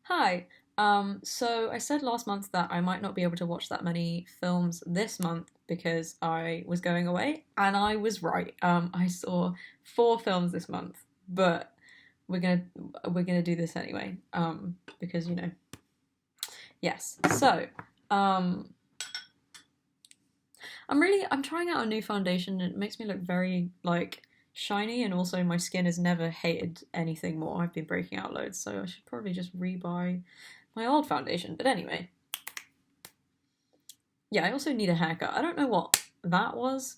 Hi. So I said last month that I might not be able to watch that many films this month because I was going away, and I was right. I saw four films this month, but we're gonna we're gonna do this anyway. Because yes. So, um, I'm trying out a new foundation, and it makes me look very like shiny, and also my skin has never hated anything more. I've been breaking out loads, so I should probably just rebuy my old foundation. But anyway, yeah, I also need a haircut. I don't know what that was.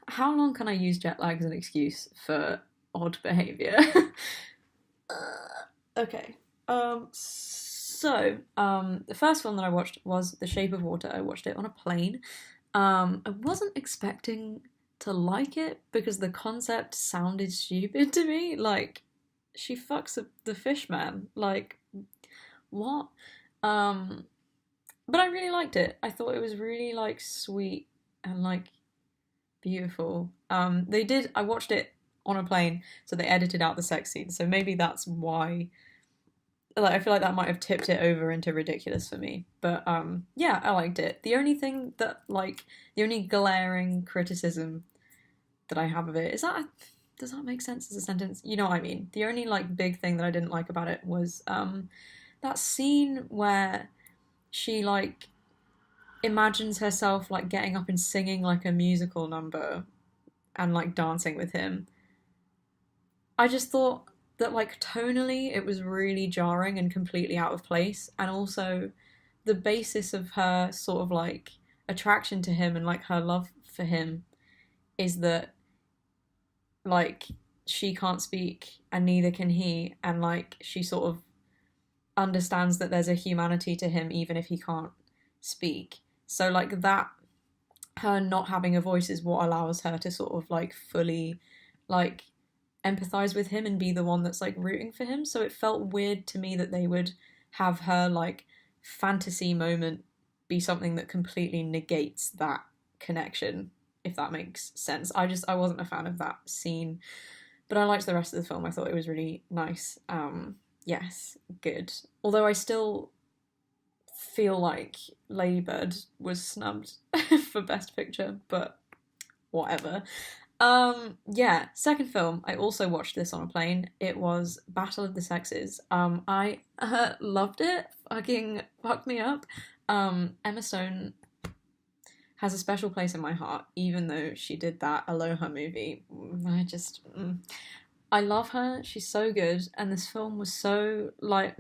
How long can I use jet lag as an excuse for odd behavior? Okay. The first film that I watched was The Shape of Water. I watched it on a plane. I wasn't expecting to like it because the concept sounded stupid to me. Like, she fucks the fish man. Like, what? Um, but I really liked it. I thought it was really like sweet and like beautiful. They did. I watched it on a plane, so they edited out the sex scenes. So maybe that's why. Like, I feel like that might have tipped it over into ridiculous for me. But yeah, I liked it. The only glaring criticism that I have of it is that does that make sense as a sentence? You know what I mean? The only like big thing that I didn't like about it was that scene where she like imagines herself like getting up and singing like a musical number and like dancing with him. I just thought that like tonally it was really jarring and completely out of place, and also the basis of her sort of like attraction to him and like her love for him is that like she can't speak and neither can he, and like she sort of understands that there's a humanity to him even if he can't speak. So like that, her not having a voice is what allows her to sort of like fully like empathize with him and be the one that's like rooting for him. So it felt weird to me that they would have her like fantasy moment be something that completely negates that connection, if that makes sense. I wasn't a fan of that scene, but I liked the rest of the film. I thought it was really nice. Yes, good. Although I still feel like Lady Bird was snubbed for Best Picture, but whatever. Yeah, second film. I also watched this on a plane. It was Battle of the Sexes. I loved it. Fucking fucked me up. Emma Stone has a special place in my heart, even though she did that Aloha movie. I love her. She's so good, and this film was so like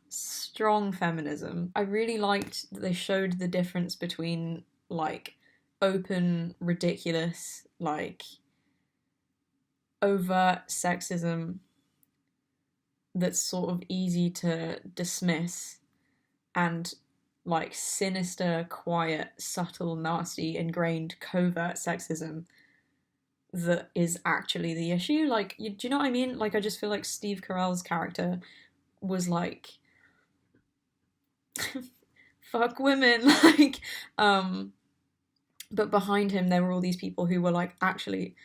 strong feminism. I really liked that they showed the difference between like open, ridiculous, like overt sexism that's sort of easy to dismiss and like sinister, quiet, subtle, nasty, ingrained, covert sexism that is actually the issue. Like, do you know what I mean? Like, I just feel like Steve Carell's character was like, fuck women, like, but behind him there were all these people who were like actually,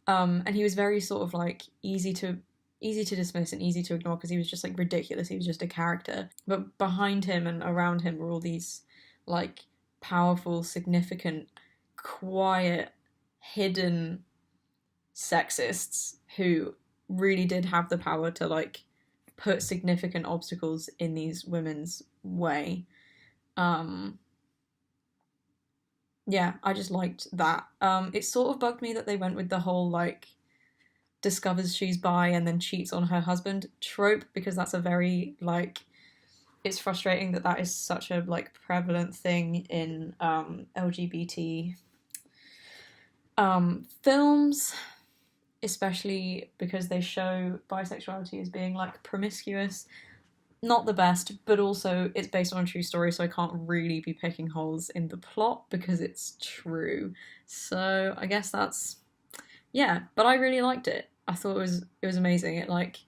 and he was very sort of like easy to dismiss and easy to ignore because he was just like ridiculous. He was just a character. But behind him and around him were all these like powerful, significant, quiet, hidden sexists who really did have the power to like put significant obstacles in these women's way. Um yeah, I just liked that. It sort of bugged me that they went with the whole like discovers she's bi and then cheats on her husband trope, because that's a very like, it's frustrating that that is such a like prevalent thing in LGBT films, especially because they show bisexuality as being like promiscuous. Not the best, but also it's based on a true story, so I can't really be picking holes in the plot because it's true. So I guess that's, yeah, but I really liked it. I thought it was amazing. It like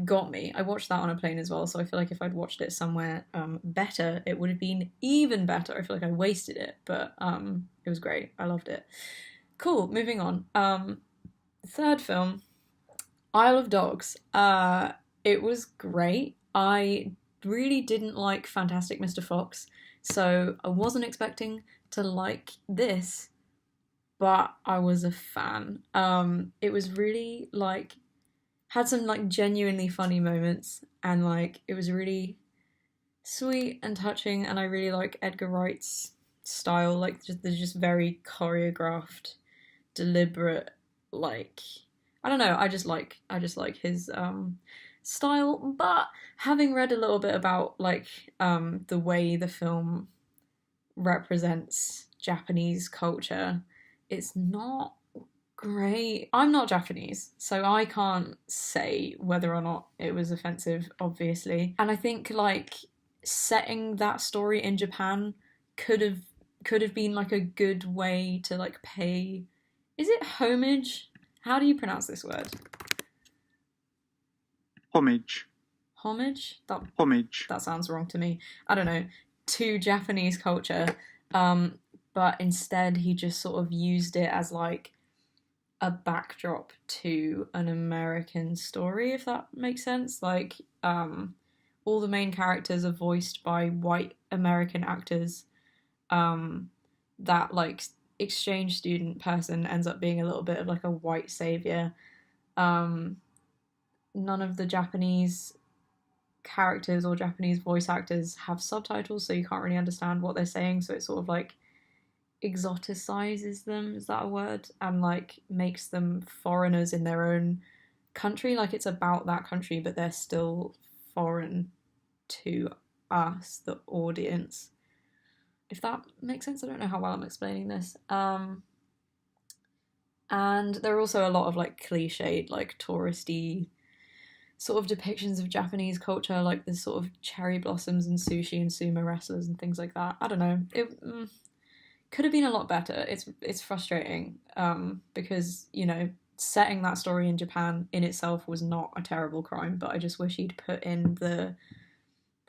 got me. I watched that on a plane as well, so I feel like if I'd watched it somewhere better, it would have been even better. I feel like I wasted it, but it was great. I loved it. Cool. Moving on. Third film. Isle of Dogs. It was great. I really didn't like Fantastic Mr. Fox, so I wasn't expecting to like this, but I was a fan. It was really like had some like genuinely funny moments, and like it was really sweet and touching, and I really like Edgar Wright's style. Like just they're just very choreographed, deliberate. Like I don't know. I just like his style. But having read a little bit about like the way the film represents Japanese culture, it's not great. I'm not Japanese, so I can't say whether or not it was offensive, obviously. And I think like setting that story in Japan could have could have been like a good way to like pay, is it homage? How do you pronounce this word? Homage. Homage? Homage. That sounds wrong to me. I don't know, to Japanese culture. Um, but instead he just sort of used it as like a backdrop to an American story, if that makes sense. Like, all the main characters are voiced by white American actors. Um, that like exchange student person ends up being a little bit of like a white savior. Um, None of the Japanese characters or Japanese voice actors have subtitles, so you can't really understand what they're saying. So it's sort of like exoticizes them, is that a word? And like makes them foreigners in their own country. Like it's about that country, but they're still foreign to us, the audience. If that makes sense, I don't know how well I'm explaining this. And there are also a lot of like cliched, like touristy sort of depictions of Japanese culture, like the sort of cherry blossoms and sushi and sumo wrestlers and things like that. I don't know. It could have been a lot better. It's frustrating because setting that story in Japan in itself was not a terrible crime, but I just wish he'd put in the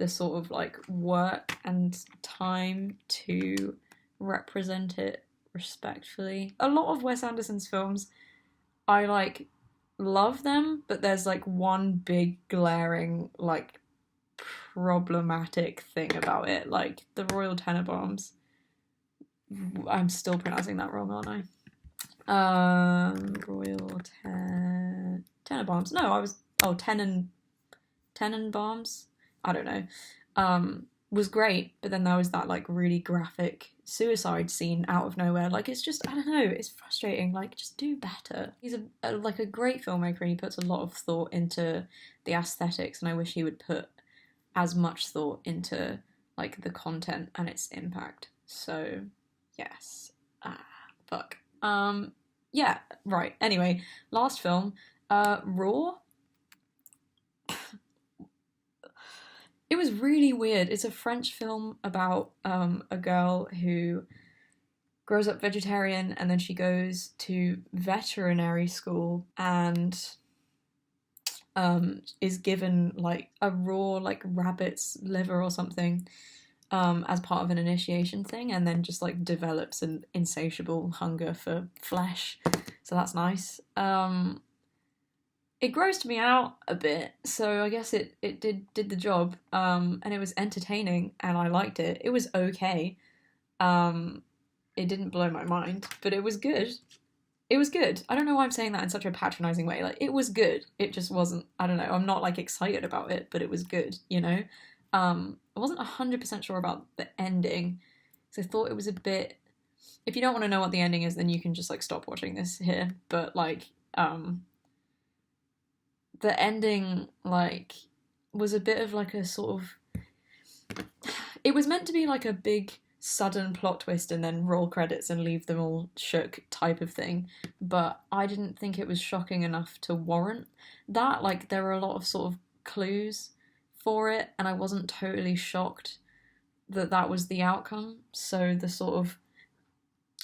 sort of like work and time to represent it respectfully. A lot of Wes Anderson's films, I like love them, but there's like one big glaring like problematic thing about it, like the Royal Tenenbaums. I'm still pronouncing that wrong, aren't I? Royal Tenenbaums. No, I was Tenenbaums. I don't know. Was great, but then there was that like really graphic suicide scene out of nowhere. Like it's just I don't know. It's frustrating. Like just do better. He's like a great filmmaker, and he puts a lot of thought into the aesthetics, and I wish he would put as much thought into like the content and its impact. So yes. Fuck. Yeah, right. Anyway, last film, Raw. It was really weird. It's a French film about a girl who grows up vegetarian, and then she goes to veterinary school and is given like a raw like rabbit's liver or something as part of an initiation thing, and then just like develops an insatiable hunger for flesh. So that's nice. It grossed me out a bit, so I guess it did the job. And it was entertaining, and I liked it. It was okay. Um, it didn't blow my mind, but it was good. It was good. I don't know why I'm saying that in such a patronizing way. Like it was good. It just wasn't. I don't know. I'm not like excited about it, but it was good. I wasn't 100% sure about the ending, because I thought it was a bit. If you don't want to know what the ending is, then you can just like stop watching this here. But like, the ending like was a bit of like a sort of. It was meant to be like a big sudden plot twist and then roll credits and leave them all shook type of thing, but I didn't think it was shocking enough to warrant that. Like there were a lot of sort of clues for it, and I wasn't totally shocked that that was the outcome. So the sort of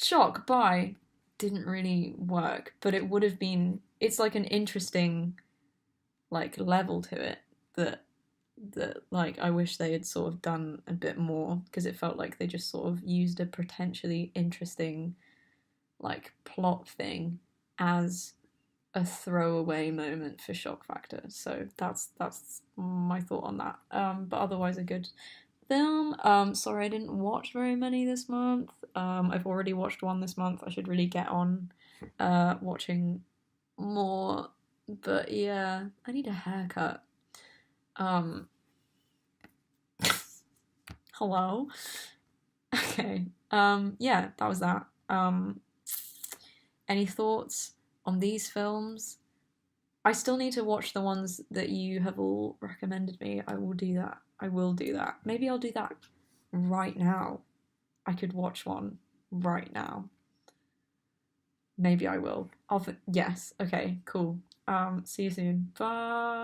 shock by didn't really work, but it would have been. It's like an interesting like level to it that like I wish they had sort of done a bit more, because it felt like they just sort of used a potentially interesting like plot thing as a throwaway moment for shock factor. So that's my thought on that. But otherwise a good film. Sorry I didn't watch very many this month. I've already watched one this month. I should really get on watching more. But yeah, I need a haircut. Um Hello. Okay. Yeah, that was that. Any thoughts on these films? I still need to watch the ones that you have all recommended me. I will do that. I will do that. Maybe I'll do that right now. I could watch one right now. Maybe I will. Yes. Okay, cool. See you soon. Bye.